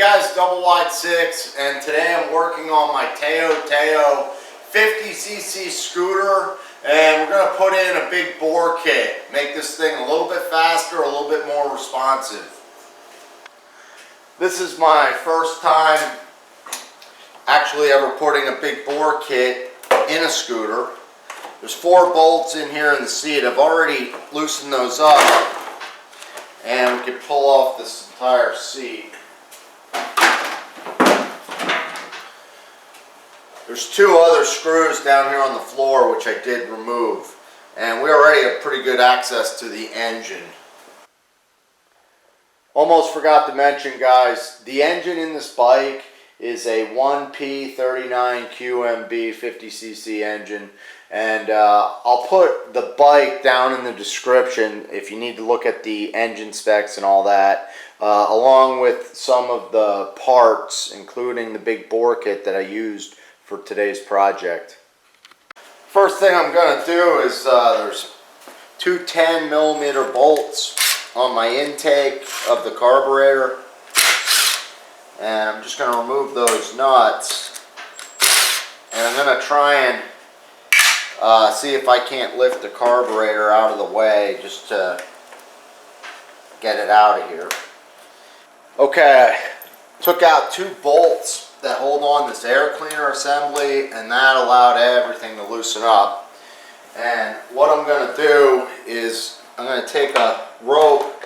guys, GY6, and today I'm working on my Teo 50cc scooter, and we're going to put in a big bore kit, make this thing a little bit faster, a little bit more responsive. This is my first time actually ever putting a big bore kit in a scooter. There's 4 bolts in here in the seat. I've already loosened those up, and we can pull off this entire seat. There's 2 other screws down here on the floor which I did remove, and we already have pretty good access to the engine. Almost forgot to mention, guys, the engine in this bike is a 1P39QMB 50cc engine, and I'll put the bike down in the description if you need to look at the engine specs and all that, along with some of the parts, including the big bore kit that I used for today's project. First thing I'm going to do is there's 2 10mm bolts on my intake of the carburetor, and I'm just going to remove those nuts, and I'm going to try and see if I can't lift the carburetor out of the way just to get it out of here. Okay, I took out 2 bolts that hold on this air cleaner assembly, and that allowed everything to loosen up. And what I'm going to do is I'm going to take a rope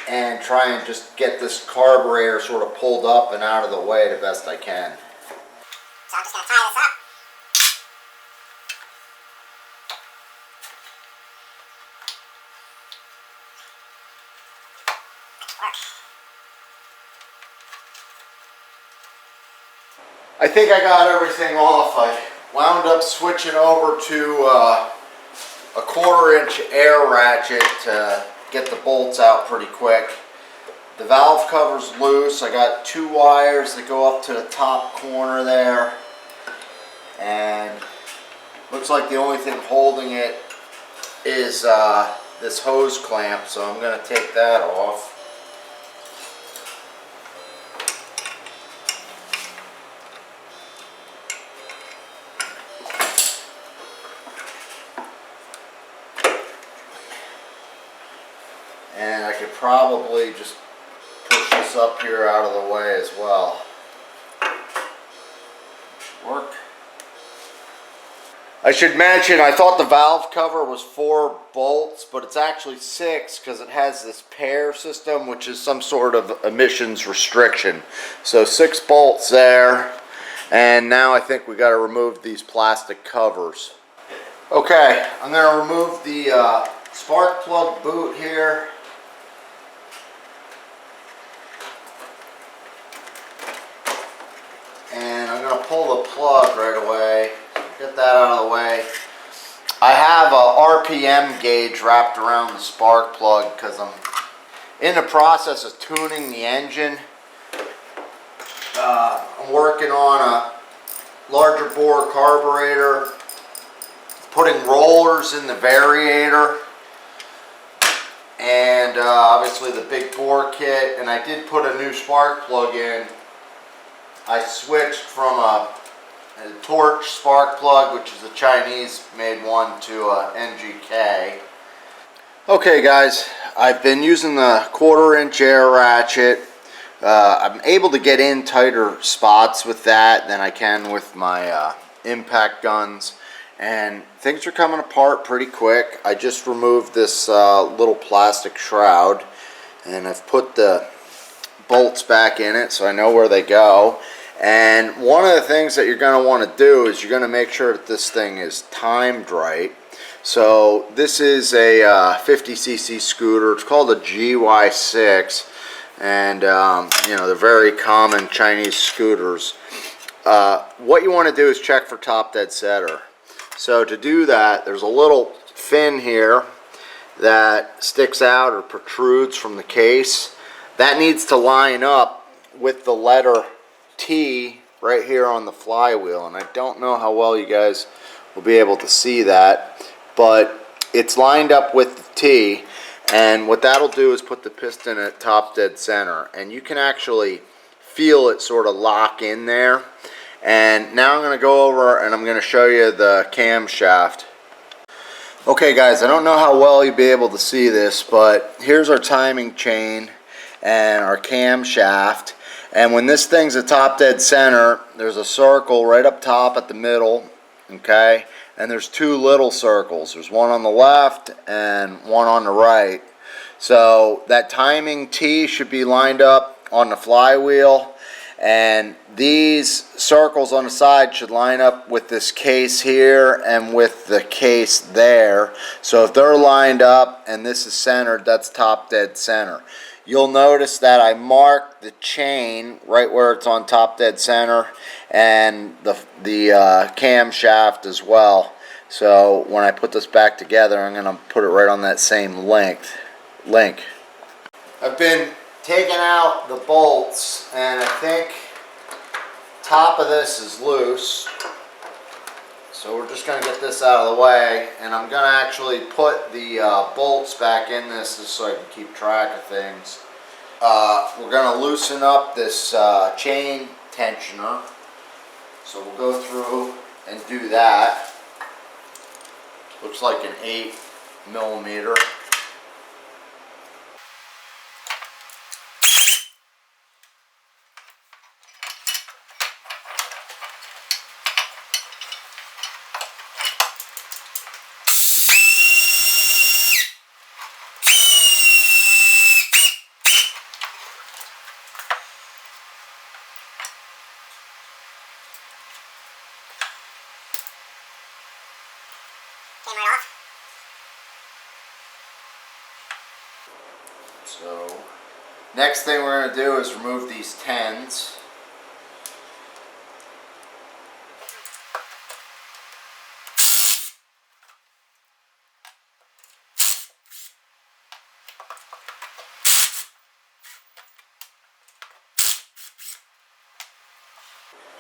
and try and just get this carburetor sort of pulled up and out of the way the best I can. So I'm just going to tie this up. I think I got everything off. I wound up switching over to a 1/4-inch air ratchet to get the bolts out pretty quick. The valve cover's loose. I got 2 wires that go up to the top corner there, and looks like the only thing holding it is this hose clamp, so I'm going to take that off. And I could probably just push this up here out of the way as well. Should work. I should mention, I thought the valve cover was 4 bolts, but it's actually 6 because it has this pair system, which is some sort of emissions restriction. So 6 bolts there, and now I think we got to remove these plastic covers. Okay, I'm going to remove the spark plug boot here. And I'm going to pull the plug right away, get that out of the way. I have a RPM gauge wrapped around the spark plug because I'm in the process of tuning the engine. I'm working on a larger bore carburetor, putting rollers in the variator, and obviously the big bore kit, and I did put a new spark plug in. I switched from a Torch spark plug, which is a Chinese made one, to a NGK. Okay guys, I've been using the 1/4-inch air ratchet. I'm able to get in tighter spots with that than I can with my impact guns, and things are coming apart pretty quick. I just removed this little plastic shroud, and I've put the bolts back in it so I know where they go. And one of the things that you're going to want to do is you're going to make sure that this thing is timed right. So this is a 50cc scooter. It's called a GY6, and you know, they're very common Chinese scooters. What you want to do is check for top dead center. So to do that, there's a little fin here that sticks out or protrudes from the case. That needs to line up with the letter T right here on the flywheel, and I don't know how well you guys will be able to see that, but it's lined up with the T, and what that'll do is put the piston at top dead center. And you can actually feel it sort of lock in there. And now I'm going to go over and I'm going to show you the camshaft. Okay guys, I don't know how well you'll be able to see this, but here's our timing chain and our camshaft. And when this thing's a top dead center, there's a circle right up top at the middle, okay? And there's two little circles. There's one on the left and one on the right. So that timing T should be lined up on the flywheel, and these circles on the side should line up with this case here and with the case there. So if they're lined up and this is centered, that's top dead center. You'll notice that I marked the chain right where it's on top dead center, and the camshaft as well. So when I put this back together, I'm going to put it right on that same link. I've been taking out the bolts, and I think top of this is loose. So we're just going to get this out of the way, and I'm going to actually put the bolts back in this just so I can keep track of things. We're going to loosen up this chain tensioner. So we'll go through and do that. Looks like an 8mm. Came right off. So next thing we're going to do is remove these 10s.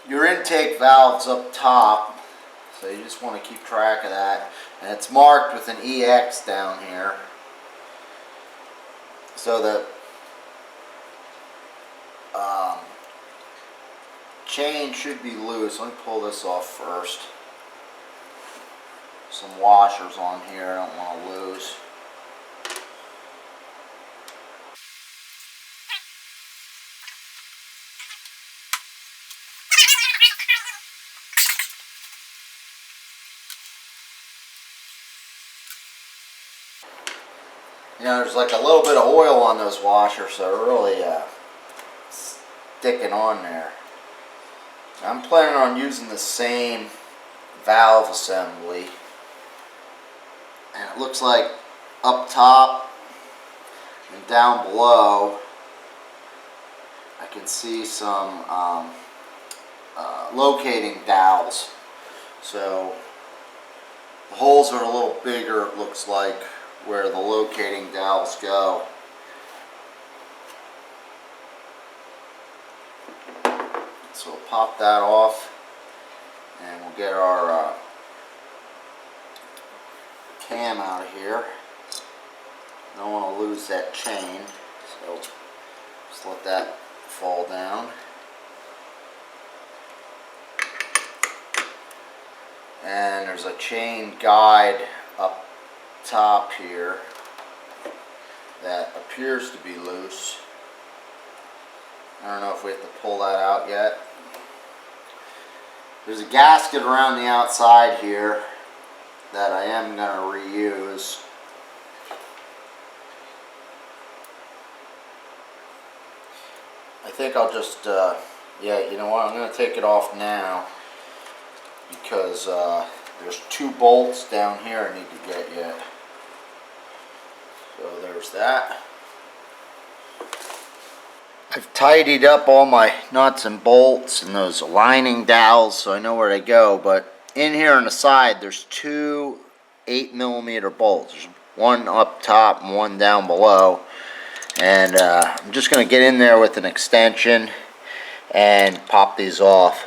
Your intake valve's up top, so you just want to keep track of that. And it's marked with an EX down here. So the chain should be loose. Let me pull this off first. Some washers on here I don't want to lose. You know, there's like a little bit of oil on those washers, so they're really sticking on there. I'm planning on using the same valve assembly, and it looks like up top and down below I can see some locating dowels. So the holes are a little bigger, it looks like, where the locating dowels go. So we'll pop that off, and we'll get our cam out of here. Don't want to lose that chain, so just let that fall down. And there's a chain guide up top here that appears to be loose. I don't know if we have to pull that out yet. There's a gasket around the outside here that I am going to reuse. I think I'll just, yeah, you know what, I'm going to take it off now, because there's two bolts down here I need to get yet. So there's that. I've tidied up all my nuts and bolts and those lining dowels so I know where they go, but in here on the side there's two 8mm bolts. There's one up top and one down below, and I'm just going to get in there with an extension and pop these off.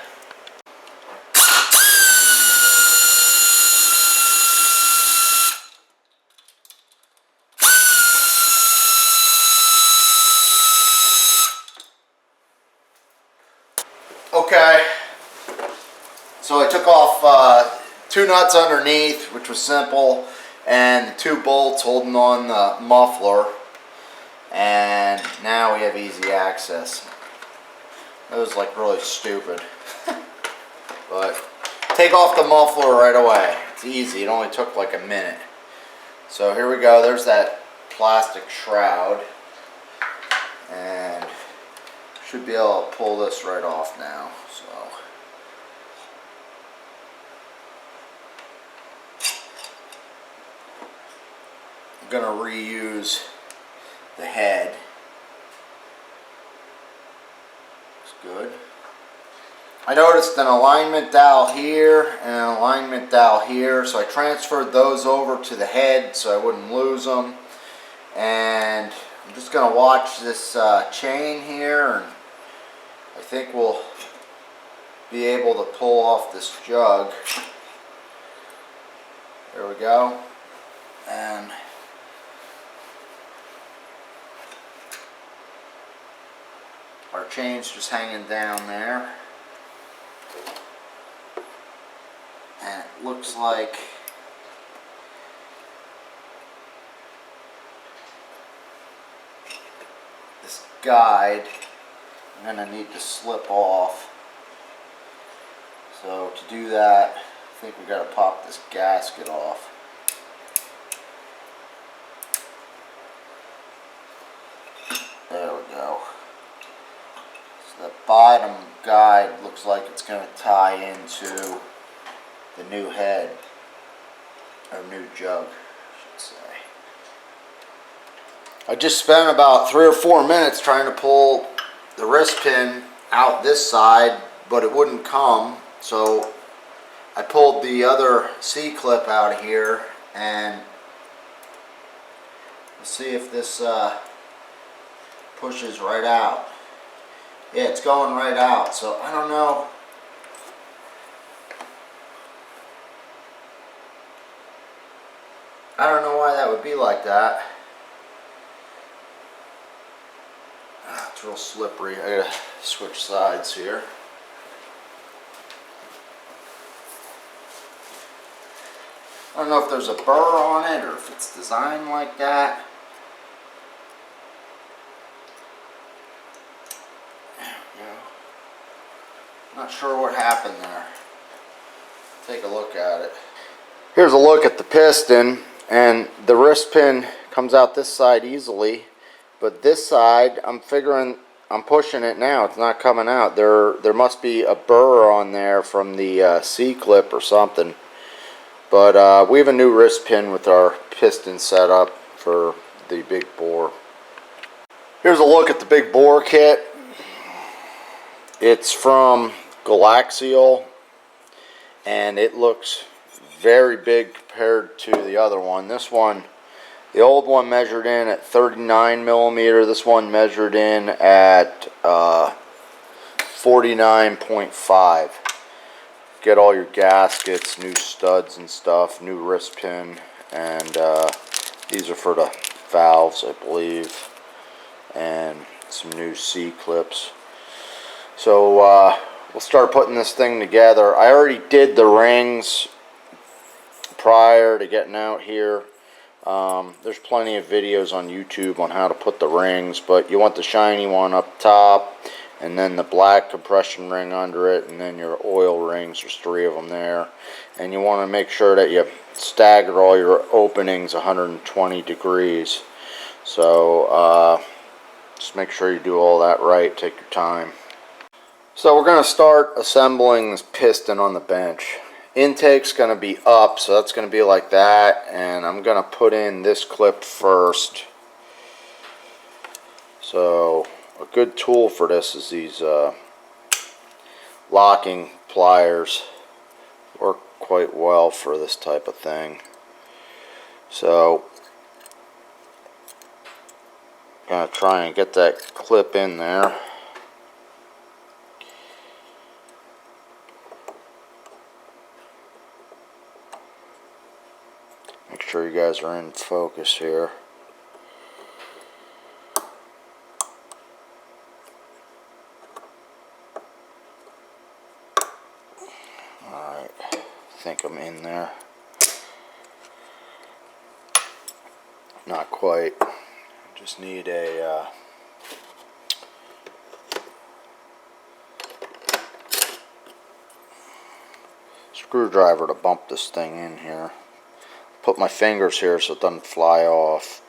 Okay, so I took off 2 nuts underneath, which was simple, and the 2 bolts holding on the muffler, and now we have easy access. That was like really stupid. But take off the muffler right away. It's easy, it only took like a minute. So here we go, there's that plastic shroud, and should be able to pull this right off now. So I'm going to reuse the head. Looks good. I noticed an alignment dowel here and an alignment dowel here, so I transferred those over to the head so I wouldn't lose them. And I'm just going to watch this chain here, and I think we'll be able to pull off this jug. There we go. And our chain's just hanging down there. And it looks like this guide I'm going to need to slip off. So to do that, I think we got to pop this gasket off. There we go. So the bottom guide looks like it's going to tie into the new head, or new jug, I should say. I just spent about 3 or 4 minutes trying to pull the wrist pin out this side, but it wouldn't come, so I pulled the other C-clip out of here, and let's see if this pushes right out. Yeah, it's going right out, so I don't know. I don't know why that would be like that. It's real slippery. I gotta switch sides here. I don't know if there's a burr on it or if it's designed like that. There we go. Not sure what happened there. Take a look at it. Here's a look at the piston, and the wrist pin comes out this side easily, but this side, I'm figuring, I'm pushing it now, it's not coming out. There must be a burr on there from the C-clip or something. But we have a new wrist pin with our piston set up for the big bore. Here's a look at the big bore kit. It's from GY6, and it looks very big compared to the other one. This one, the old one measured in at 39 millimeter. This one measured in at 49.5. Get all your gaskets, new studs and stuff, new wrist pin, and these are for the valves, I believe, and some new C-clips. So we'll start putting this thing together. I already did the rings prior to getting out here. There's plenty of videos on YouTube on how to put the rings, but you want the shiny one up top, and then the black compression ring under it, and then your oil rings. There's 3 of them there, and you want to make sure that you stagger all your openings 120 degrees. So just make sure you do all that right. Take your time. So we're going to start assembling this piston on the bench. Intake's going to be up, so that's going to be like that, and I'm going to put in this clip first. So a good tool for this is these locking pliers. Work quite well for this type of thing. So I'm going to try and get that clip in there. Make sure you guys are in focus here. think I'm in there. Not quite. Just need a screwdriver to bump this thing in here. Put my fingers here so it doesn't fly off.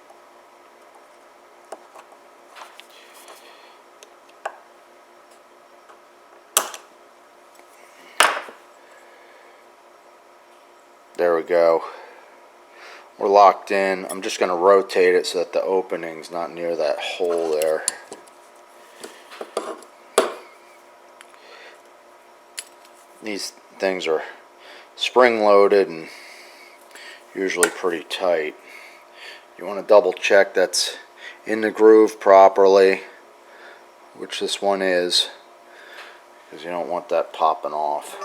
There we go. We're locked in. I'm just going to rotate it so that the opening's not near that hole there. These things are spring loaded and usually pretty tight. You want to double check that's in the groove properly, which this one is, because you don't want that popping off.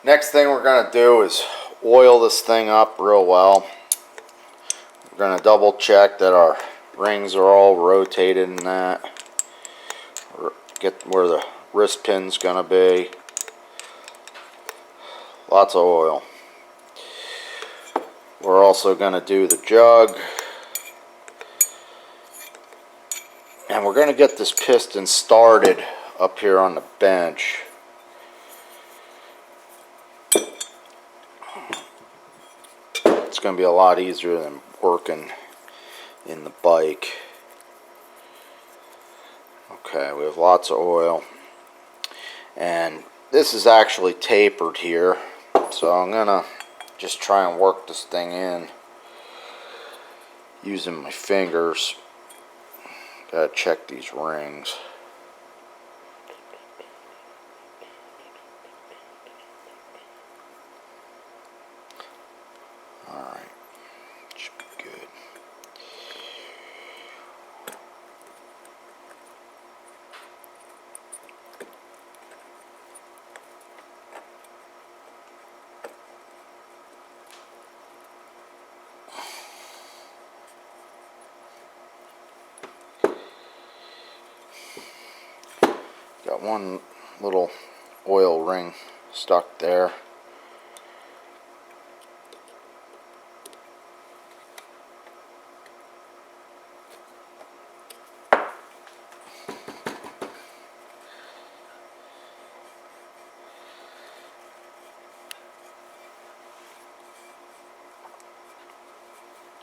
Next thing we're going to do is oil this thing up real well. We're going to double check that our rings are all rotated in that. Get where the wrist pin's going to be. Lots of oil. We're also going to do the jug. And we're going to get this piston started up here on the bench. It's going to be a lot easier than working in the bike. Okay, we have lots of oil. And this is actually tapered here. So I'm going to just try and work this thing in using my fingers. Gotta check these rings. Alright, should be good. Got one little oil ring stuck there.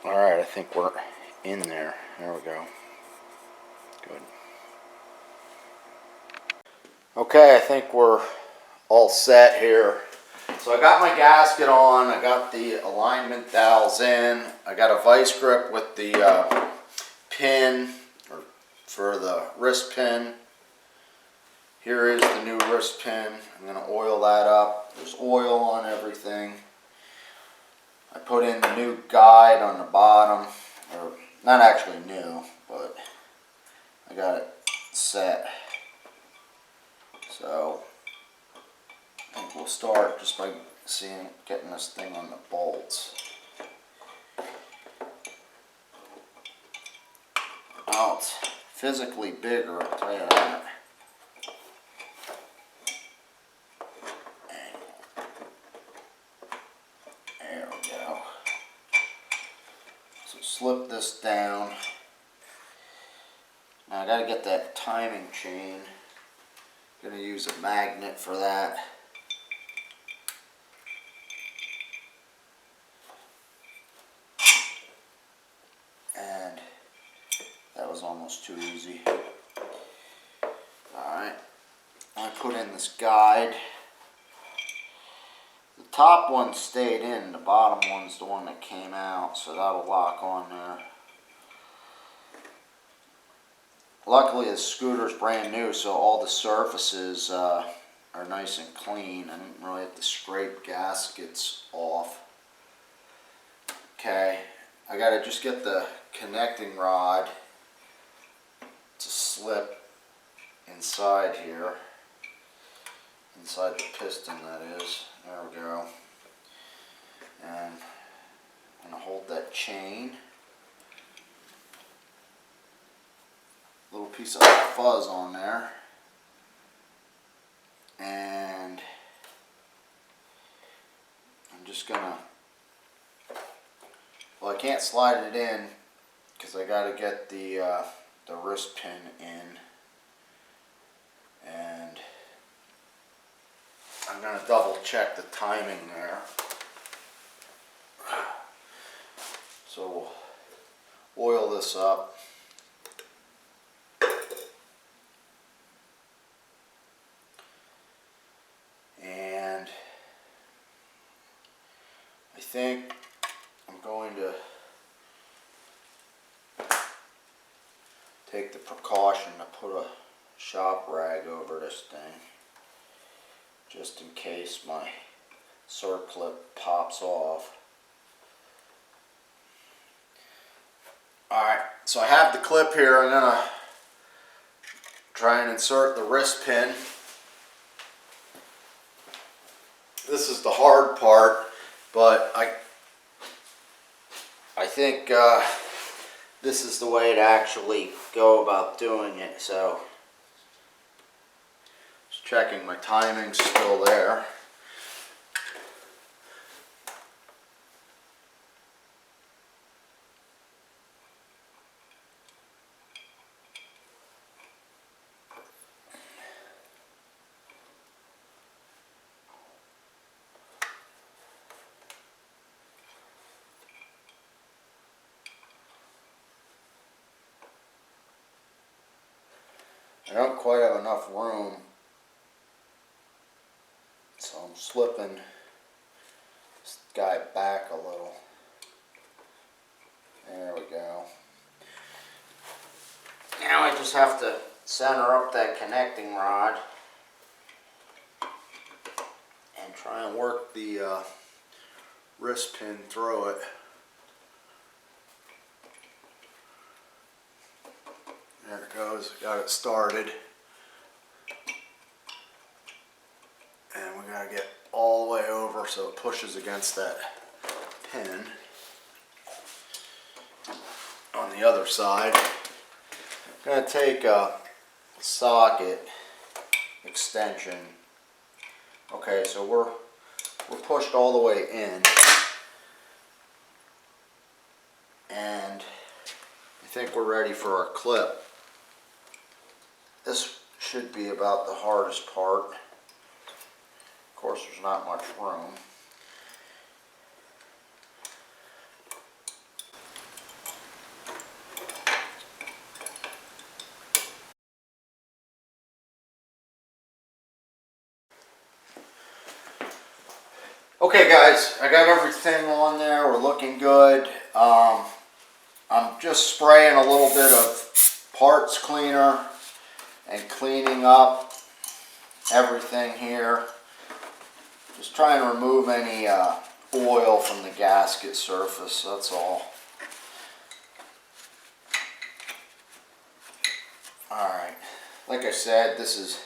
Alright, I think we're in there. There we go. Good. Okay, I think we're all set here. So I got my gasket on, I got the alignment dowels in, I got a vice grip with the pin for the wrist pin. Here is the new wrist pin. I'm going to oil that up. There's oil on everything. I put in the new guide on the bottom, or not actually new, but I got it set. So I think we'll start just by getting this thing on the bolts. Oh, it's physically bigger, I'll tell you that. There we go. So slip this down. Now I gotta get that timing chain. I'm gonna use a magnet for that. And that was almost too easy. Alright, I put in this guide. The top one stayed in, the bottom one's the one that came out, so that'll lock on there. Luckily this scooter's brand new, so all the surfaces are nice and clean. I didn't really have to scrape gaskets off. Okay, I gotta just get the connecting rod to slip inside here. Inside the piston, that is. There we go. And I'm gonna hold that chain. Little piece of fuzz on there, and just gonna, well, I can't slide it in because I gotta get the wrist pin in, and I'm gonna double check the timing there. So we'll oil this up. And I think I'm going to take the precaution to put a shop rag over this thing, just in case my circlip pops off. Alright, so I have the clip here. I'm going to try and insert the wrist pin. This is the hard part, but I think this is the way to actually go about doing it. So just checking my timing's still there. I don't quite have enough room, so I'm slipping this guy back a little. There we go. Now I just have to center up that connecting rod and try and work the wrist pin through it. There it goes, got it started. And we gotta get all the way over so it pushes against that pin. On the other side, I'm gonna take a socket extension. Okay, so we're pushed all the way in. And I think we're ready for our clip. This should be about the hardest part. Of course, there's not much room. Okay guys, I got everything on there. We're looking good. I'm just spraying a little bit of parts cleaner and cleaning up everything here. Just trying to remove any oil from the gasket surface, that's all. Alright, like I said, this is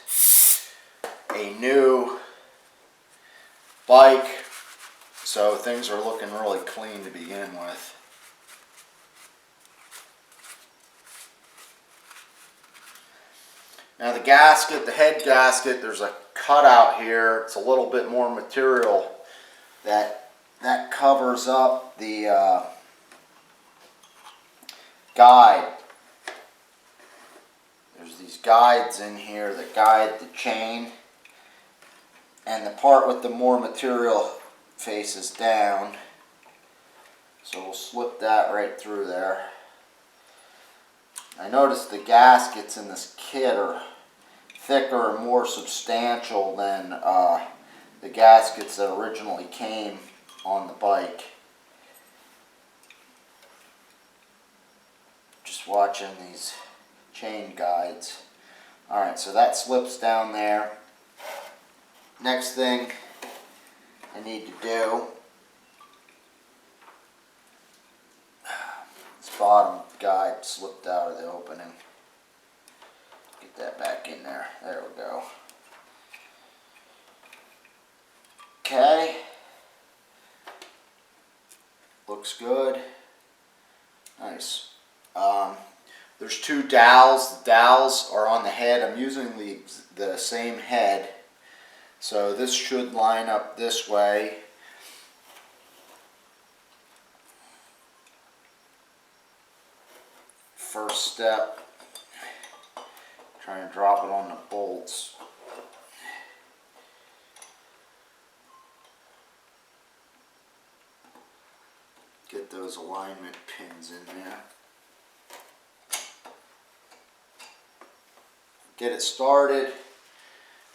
a new bike, so things are looking really clean to begin with. Now the gasket, the head gasket, there's a cutout here. It's a little bit more material that covers up the guide. There's these guides in here that guide the chain, and the part with the more material faces down. So we'll slip that right through there. I noticed the gaskets in this kit are thicker and more substantial than the gaskets that originally came on the bike. Just watching these chain guides. Alright, so that slips down there. Next thing I need to do, this bottom guide slipped out of the opening. Get that back in there. There we go. Okay. Looks good. Nice. There's two dowels. The dowels are on the head. I'm using the same head. So this should line up this way. first step. Try and drop it on the bolts. Get those alignment pins in there. Get it started,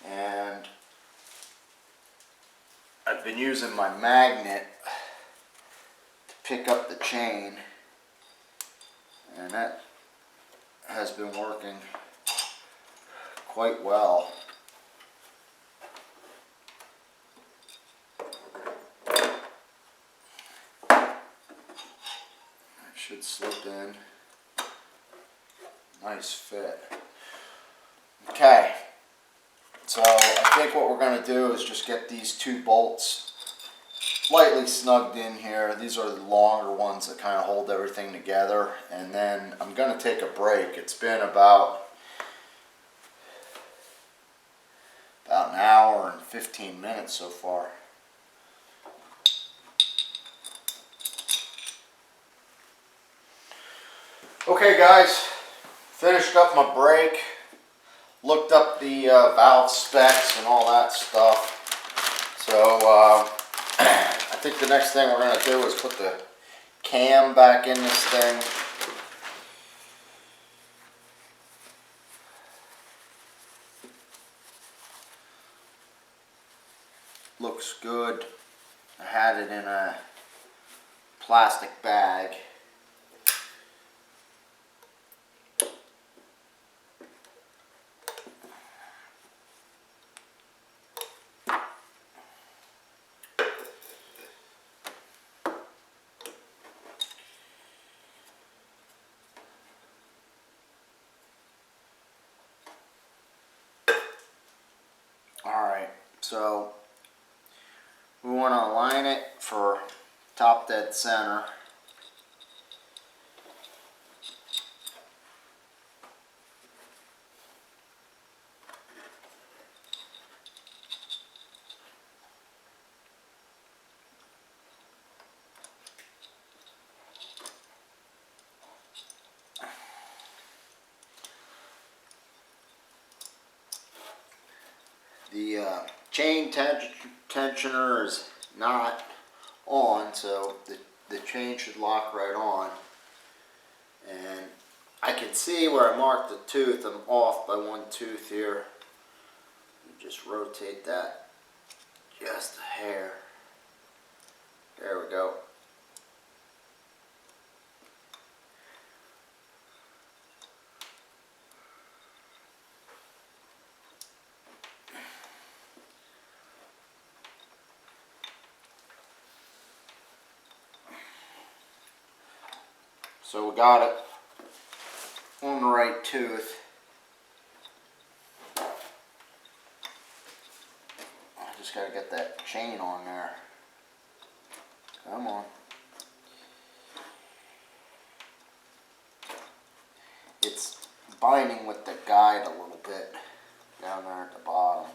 and I've been using my magnet to pick up the chain, and that has been working quite well. It should slip in. Nice fit. Okay, so I think what we're going to do is just get these two bolts lightly snugged in here. These are the longer ones that kind of hold everything together, and then I'm going to take a break. It's been about an hour and 15 minutes so far. Okay guys, finished up my break. Looked up the valve specs and all that stuff. So I think the next thing we're going to do is put the cam back in this thing. Looks good. I had it in a plastic bag. Alright, so we want to align it for top dead center. The chain tensioner is not on, so the chain should lock right on. And I can see where I marked the tooth. I'm off by one tooth here. Just rotate that just a hair. There we go. So we got it on the right tooth. I just got to get that chain on there. Come on. It's binding with the guide a little bit down there at the bottom.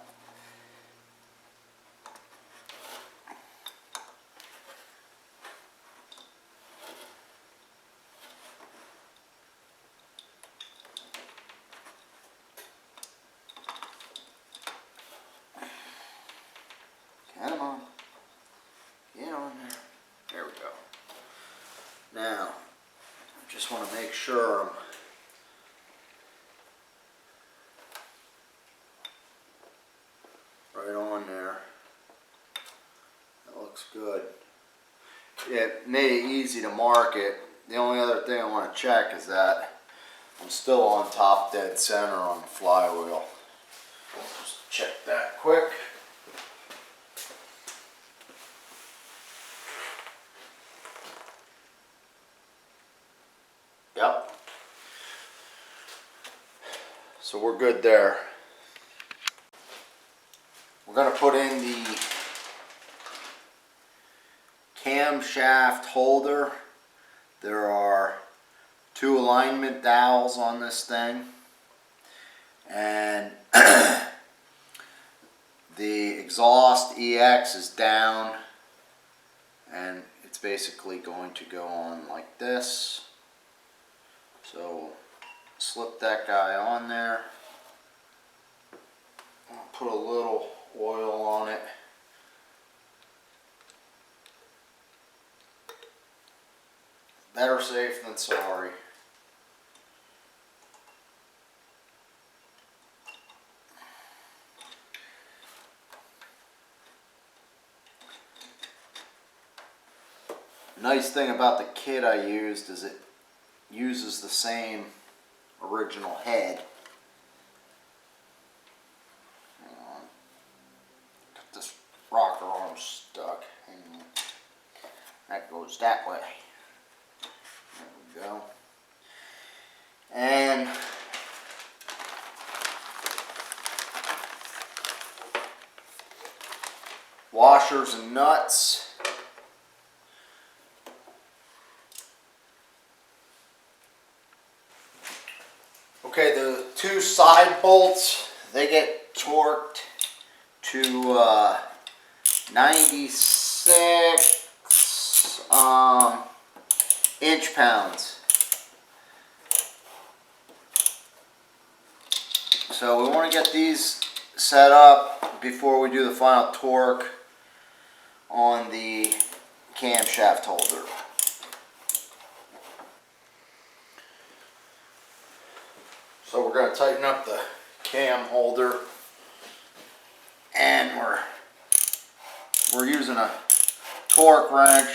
Come on. Get on there. There we go. Now, I just want to make sure I'm right on there. That looks good. It made it easy to mark it. The only other thing I want to check is that I'm still on top dead center on the flywheel. Just check that quick. Yep. So we're good there. We're going to put in the camshaft holder. There are 2 alignment dowels on this thing, and the exhaust EX is down, and it's basically going to go on like this. So slip that guy on there. I'll put a little oil on it. Better safe than sorry. Nice thing about the kit I used is it uses the same original head. Hang on. Got this rocker arm stuck. Hang on. That goes that way. There we go. And washers and nuts. Okay, the two side bolts, they get torqued to 96 inch-pounds. So we want to get these set up before we do the final torque on the camshaft holder. So we're going to tighten up the cam holder, and we're using a torque wrench,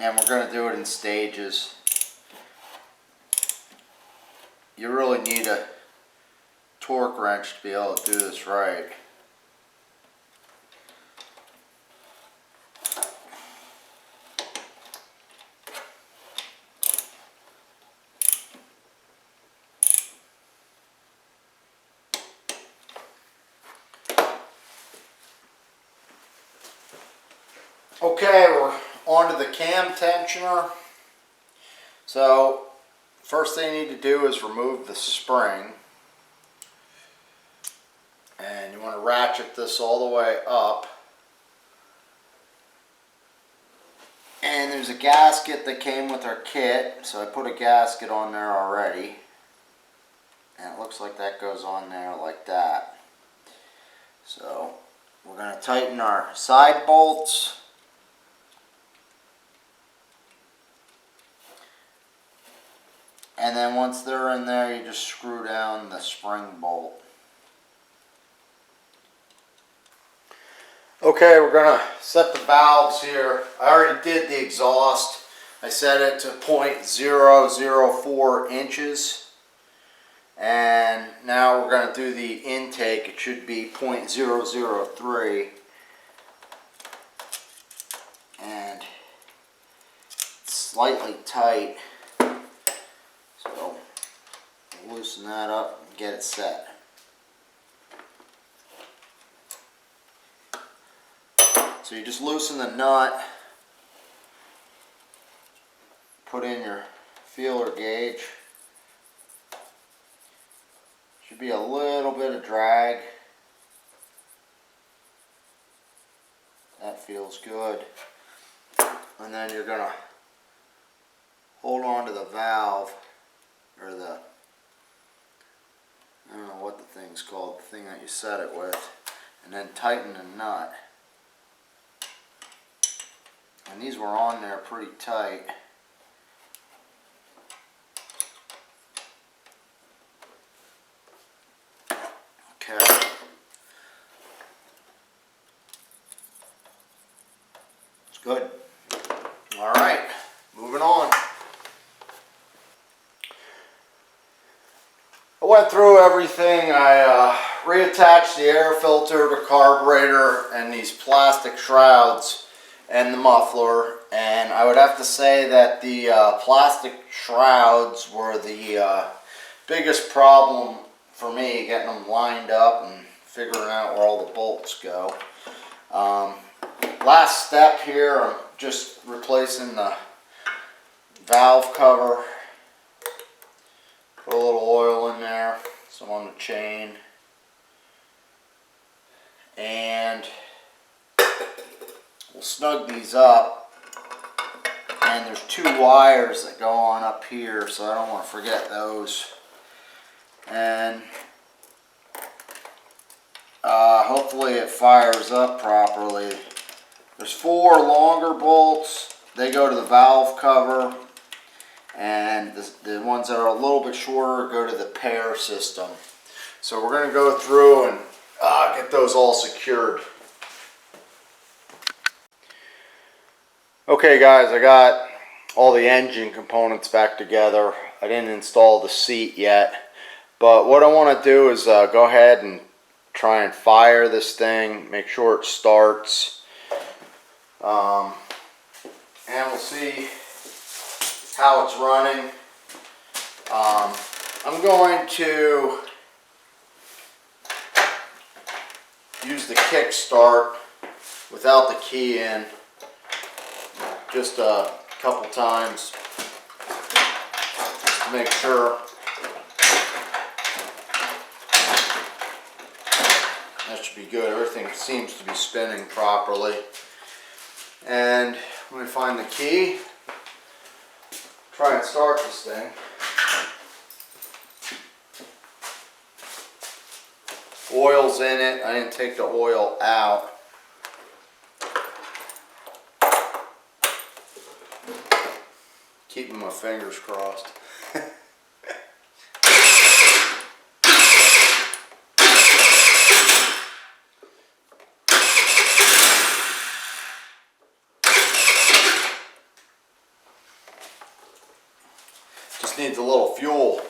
and we're going to do it in stages. You really need a torque wrench to be able to do this right. Okay, we're on to the cam tensioner. So first thing you need to do is remove the spring, and you want to ratchet this all the way up. And there's a gasket that came with our kit, so I put a gasket on there already, and it looks like that goes on there like that. So we're going to tighten our side bolts. And then once they're in there, you just screw down the spring bolt. Okay, we're going to set the valves here. I already did the exhaust. I set it to 0.004 inches. And now we're going to do the intake. It should be 0.003. And it's slightly tight. So loosen that up and get it set. So you just loosen the nut, put in your feeler gauge. Should be a little bit of drag. That feels good. And then you're going to hold on to the valve, or the, I don't know what the thing's called, the thing that you set it with, and then tighten the nut. And these were on there pretty tight. Okay. It's good. All right, moving on. I went through everything. I reattached the air filter, the carburetor, and these plastic shrouds and the muffler. And I would have to say that the plastic shrouds were the biggest problem for me, getting them lined up and figuring out where all the bolts go. Last step here, I'm just replacing the valve cover. Put a little oil in there, some on the chain, and we'll snug these up, And there's 2 wires that go on up here, so I don't want to forget those. And hopefully it fires up properly. There's 4 longer bolts. They go to the valve cover. And the ones that are a little bit shorter go to the pair system. So we're going to go through and get those all secured. Okay guys, I got all the engine components back together. I didn't install the seat yet, but what I want to do is go ahead and try and fire this thing, make sure it starts, and we'll see how it's running. I'm going to use the kick start without the key in just a couple times just to make sure. That should be good. Everything seems to be spinning properly. And let me find the key. Try and start this thing. Oil's in it. I didn't take the oil out. Keeping my fingers crossed. Just needs a little fuel.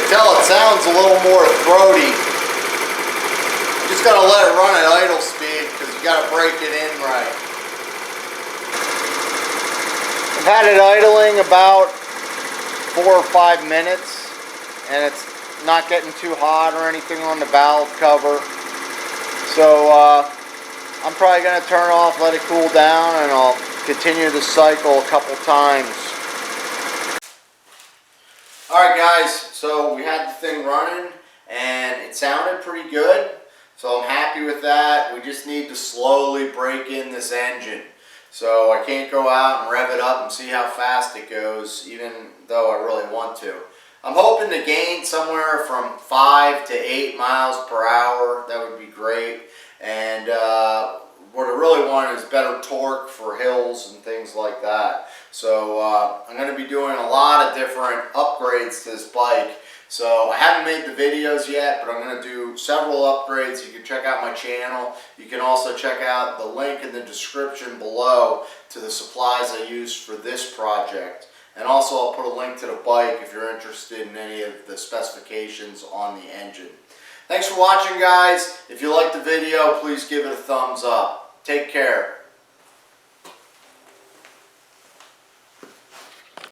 Tell it sounds a little more throaty. You just gotta let it run at idle speed because you gotta break it in right. I've had it idling about 4 or 5 minutes and it's not getting too hot or anything on the valve cover. So I'm probably gonna turn it off, let it cool down, and I'll continue the cycle a couple times. Alright guys, so we had the thing running and it sounded pretty good, so I'm happy with that. We just need to slowly break in this engine. So I can't go out and rev it up and see how fast it goes, even though I really want to. I'm hoping to gain somewhere from 5 to 8 miles per hour. That would be great. And what I really want is better torque for hills and things like that. So I'm going to be doing a lot of different upgrades to this bike. So I haven't made the videos yet, but I'm going to do several upgrades. You can check out my channel. You can also check out the link in the description below to the supplies I used for this project. And also I'll put a link to the bike if you're interested in any of the specifications on the engine. Thanks for watching guys. If you liked the video, please give it a thumbs up. Take care.